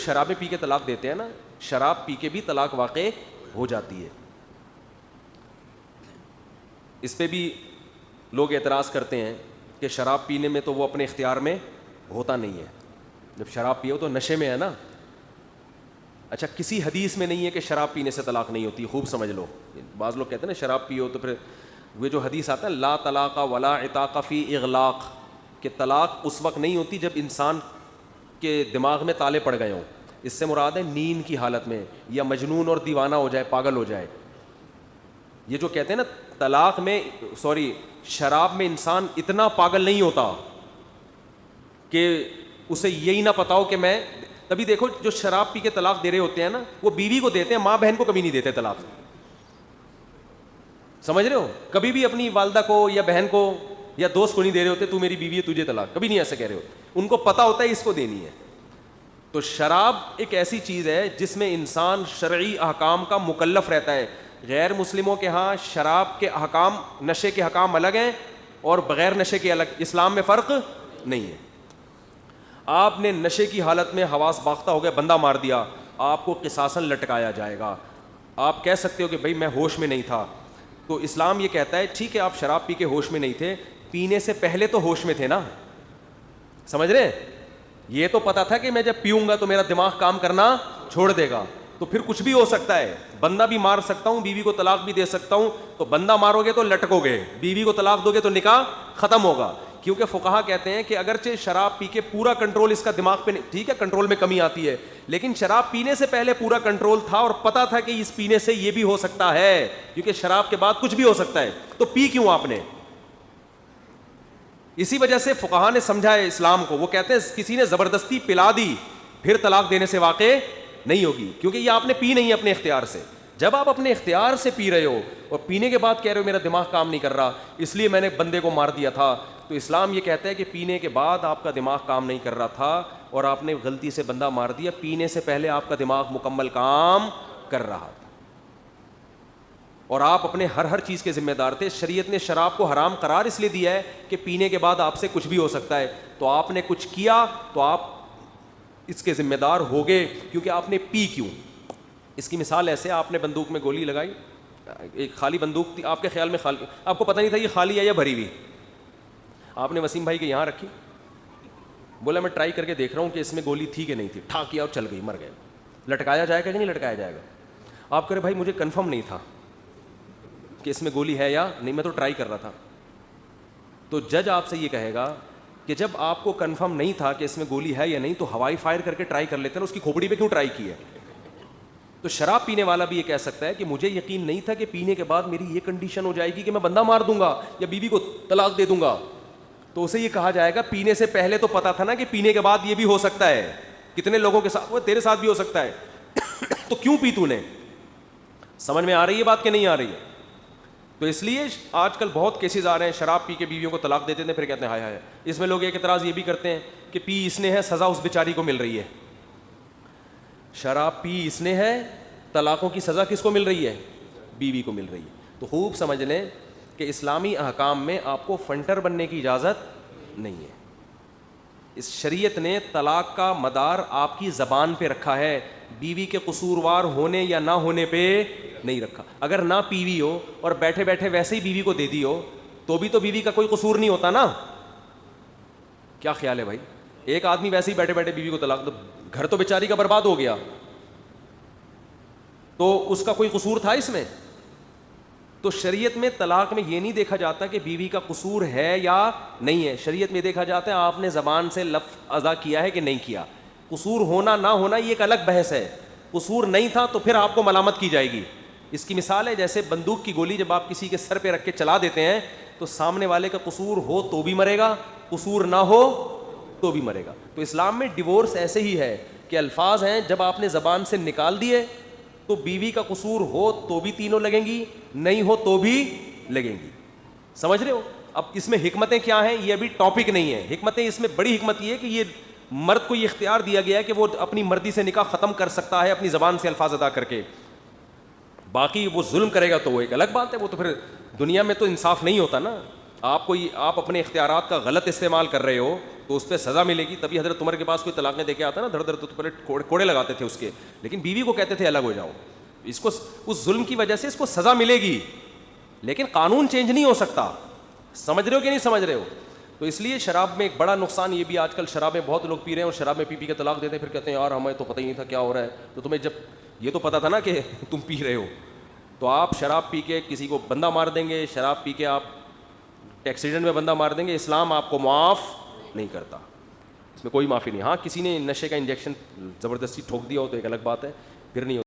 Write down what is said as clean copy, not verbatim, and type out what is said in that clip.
شرابیں پی کے طلاق دیتے ہیں نا, شراب پی کے بھی طلاق واقع ہو جاتی ہے. اس پہ بھی لوگ اعتراض کرتے ہیں کہ شراب پینے میں تو وہ اپنے اختیار میں ہوتا نہیں ہے, جب شراب پیو تو نشے میں ہے نا. اچھا, کسی حدیث میں نہیں ہے کہ شراب پینے سے طلاق نہیں ہوتی, خوب سمجھ لو. بعض لوگ کہتے ہیں نا شراب پیو تو پھر وہ جو حدیث آتا ہے لا طلاق ولا عتاق فی اغلاق, کہ طلاق اس وقت نہیں ہوتی جب انسان کے دماغ میں تالے پڑ گئے ہوں. اس سے مراد ہے نیند کی حالت میں, یا مجنون اور دیوانہ ہو جائے, پاگل ہو جائے. یہ جو کہتے ہیں نا طلاق میں, شراب میں انسان اتنا پاگل نہیں ہوتا کہ اسے یہی نہ پتا ہو کہ میں, تبھی دیکھو جو شراب پی کے طلاق دے رہے ہوتے ہیں نا وہ بیوی کو دیتے ہیں, ماں بہن کو کبھی نہیں دیتے طلاق. سمجھ رہے ہو, کبھی بھی اپنی والدہ کو یا بہن کو یا دوست کو نہیں دے رہے ہوتے تو میری بیوی ہے تجھے طلاق, کبھی نہیں ایسا کہہ رہے ہوتے. ان کو پتا ہوتا ہے اس کو دینی ہے. تو شراب ایک ایسی چیز ہے جس میں انسان شرعی احکام کا مکلف رہتا ہے. غیر مسلموں کے ہاں شراب کے احکام, نشے کے احکام الگ ہیں اور بغیر نشے کے الگ. اسلام میں فرق نہیں ہے. آپ نے نشے کی حالت میں حواس باختہ ہو گیا, بندہ مار دیا, آپ کو قصاصاً لٹکایا جائے گا. آپ کہہ سکتے ہو کہ بھائی میں ہوش میں نہیں تھا, تو اسلام یہ کہتا ہے ٹھیک ہے آپ شراب پی کے ہوش میں نہیں تھے, پینے سے پہلے تو ہوش میں تھے نا. سمجھ رہے ہیں, یہ تو پتا تھا کہ میں جب پیوں گا تو میرا دماغ کام کرنا چھوڑ دے گا, تو پھر کچھ بھی ہو سکتا ہے. بندہ بھی مار سکتا ہوں, بیوی کو طلاق بھی دے سکتا ہوں. تو بندہ مارو گے تو لٹکو گے, بیوی کو طلاق دو گے تو نکاح ختم ہوگا. کیونکہ فقہا کہتے ہیں کہ اگرچہ شراب پی کے پورا کنٹرول اس کا دماغ پہ, ٹھیک ہے کنٹرول میں کمی آتی ہے, لیکن شراب پینے سے پہلے پورا کنٹرول تھا اور پتا تھا کہ اس پینے سے یہ بھی ہو سکتا ہے, کیونکہ شراب کے بعد کچھ بھی ہو سکتا ہے. تو پی کیوں آپ نے؟ اسی وجہ سے فقہا نے سمجھا ہے اسلام کو. وہ کہتے ہیں کسی نے زبردستی پلا دی پھر طلاق دینے سے واقع نہیں ہوگی, کیونکہ یہ آپ نے پی نہیں اپنے اختیار سے. جب آپ اپنے اختیار سے پی رہے ہو اور پینے کے بعد کہہ رہے ہو میرا دماغ کام نہیں کر رہا اس لیے میں نے بندے کو مار دیا تھا, تو اسلام یہ کہتا ہے کہ پینے کے بعد آپ کا دماغ کام نہیں کر رہا تھا اور آپ نے غلطی سے بندہ مار دیا, پینے سے پہلے آپ کا دماغ مکمل کام کر رہا تھا اور آپ اپنے ہر چیز کے ذمہ دار تھے. شریعت نے شراب کو حرام قرار اس لیے دیا ہے کہ پینے کے بعد آپ سے کچھ بھی ہو سکتا ہے, تو آپ نے کچھ کیا تو آپ اس کے ذمہ دار ہو گئے, کیونکہ آپ نے پی کیوں. اس کی مثال ایسے, آپ نے بندوق میں گولی لگائی, ایک خالی بندوق تھی, آپ کے خیال میں خالی, آپ کو پتہ نہیں تھا یہ خالی ہے یا بھری ہوئی, آپ نے وسیم بھائی کے یہاں رکھی, بولا میں ٹرائی کر کے دیکھ رہا ہوں کہ اس میں گولی تھی کہ نہیں تھی, ٹھا کیا اور چل گئی, مر گئے. لٹکایا جائے گا کہ نہیں لٹکایا جائے گا؟ آپ کرے بھائی مجھے کنفرم نہیں تھا کہ اس میں گولی ہے یا نہیں, میں تو ٹرائی کر رہا تھا. تو جج آپ سے یہ کہے گا کہ جب آپ کو کنفرم نہیں تھا کہ اس میں گولی ہے یا نہیں تو ہوائی فائر کر کے ٹرائی کر لیتے نا, اس کی کھوپڑی پہ کیوں ٹرائی کی ہے؟ تو شراب پینے والا بھی یہ کہہ سکتا ہے کہ مجھے یقین نہیں تھا کہ پینے کے بعد میری یہ کنڈیشن ہو جائے گی کہ میں بندہ مار دوں گا یا بیوی کو طلاق دے دوں گا. تو اسے یہ کہا جائے گا پینے سے پہلے تو پتا تھا نا کہ پینے کے بعد یہ بھی ہو سکتا ہے, کتنے لوگوں کے ساتھ, وہ تیرے ساتھ بھی ہو سکتا ہے, تو کیوں پی تو نے؟ سمجھ میں آ رہی ہے بات کہ نہیں آ رہی ہے؟ تو اس لیے آج کل بہت کیسز آ رہے ہیں شراب پی کے بیویوں کو طلاق دیتے ہیں پھر کہتے ہیں ہائے ہائے. اس میں لوگ ایک اعتراض یہ بھی کرتے ہیں کہ پی اس نے ہے, سزا اس بیچاری کو مل رہی ہے. شراب پی اس نے ہے, طلاقوں کی سزا کس کو مل رہی ہے؟ بیوی کو مل رہی ہے. تو خوب سمجھ لیں کہ اسلامی احکام میں آپ کو فنٹر بننے کی اجازت نہیں ہے. اس شریعت نے طلاق کا مدار آپ کی زبان پہ رکھا ہے, بیوی کے قصوروار ہونے یا نہ ہونے پہ نہیں رکھا. اگر نہ پیوی ہو اور بیٹھے بیٹھے ویسے ہی بیوی کو دے دی ہو تو بھی تو بیوی کا کوئی قصور نہیں ہوتا نا. کیا خیال ہے بھائی؟ ایک آدمی ویسے ہی بیٹھے بیٹھے بیوی کو طلاق دو, گھر تو بیچاری کا برباد ہو گیا, تو اس کا کوئی قصور تھا اس میں؟ تو شریعت میں طلاق میں یہ نہیں دیکھا جاتا کہ بیوی کا قصور ہے یا نہیں ہے, شریعت میں دیکھا جاتا ہے آپ نے زبان سے لفظ ادا کیا ہے کہ نہیں کیا. قصور ہونا نہ ہونا یہ ایک الگ بحث ہے, قصور نہیں تھا تو پھر آپ کو ملامت کی جائے گی. اس کی مثال ہے جیسے بندوق کی گولی جب آپ کسی کے سر پہ رکھ کے چلا دیتے ہیں تو سامنے والے کا قصور ہو تو بھی مرے گا, قصور نہ ہو تو بھی مرے گا. تو اسلام میں ڈیورس ایسے ہی ہے کہ الفاظ ہیں جب آپ نے زبان سے نکال دیے تو بیوی کا قصور ہو تو بھی تینوں لگیں گی, نہیں ہو تو بھی لگیں گی. سمجھ رہے ہو؟ اب اس میں حکمتیں کیا ہیں یہ ابھی ٹاپک نہیں ہے. حکمتیں اس میں بڑی حکمت یہ ہے کہ یہ مرد کو یہ اختیار دیا گیا ہے کہ وہ اپنی مرضی سے نکاح ختم کر سکتا ہے اپنی زبان سے الفاظ ادا کر کے. باقی وہ ظلم کرے گا تو وہ ایک الگ بات ہے, وہ تو پھر دنیا میں تو انصاف نہیں ہوتا نا. آپ اپنے اختیارات کا غلط استعمال کر رہے ہو تو اس پہ سزا ملے گی. تبھی حضرت عمر کے پاس کوئی طلاقیں دے کے آتا نا, دھڑ دھڑ تو پہلے کوڑے لگاتے تھے اس کے, لیکن بیوی کو کہتے تھے الگ ہو جاؤ. اس کو اس ظلم کی وجہ سے اس کو سزا ملے گی, لیکن قانون چینج نہیں ہو سکتا. سمجھ رہے ہو کہ نہیں سمجھ رہے ہو؟ تو اس لیے شراب میں ایک بڑا نقصان یہ بھی, آج کل شرابیں بہت لوگ پی رہے ہیں اور شراب میں پی کے طلاق دیتے ہیں, پھر کہتے ہیں یار ہمیں تو پتہ ہی نہیں تھا کیا ہو رہا ہے. تو تمہیں جب یہ تو پتہ تھا نا کہ تم پی رہے ہو, تو آپ شراب پی کے کسی کو بندہ مار دیں گے, شراب پی کے آپ ایکسیڈنٹ میں بندہ مار دیں گے, اسلام آپ کو معاف نہیں کرتا, اس میں کوئی معافی نہیں. ہاں کسی نے نشے کا انجیکشن زبردستی ٹھوک دیا ہو تو ایک الگ بات ہے, پھر نہیں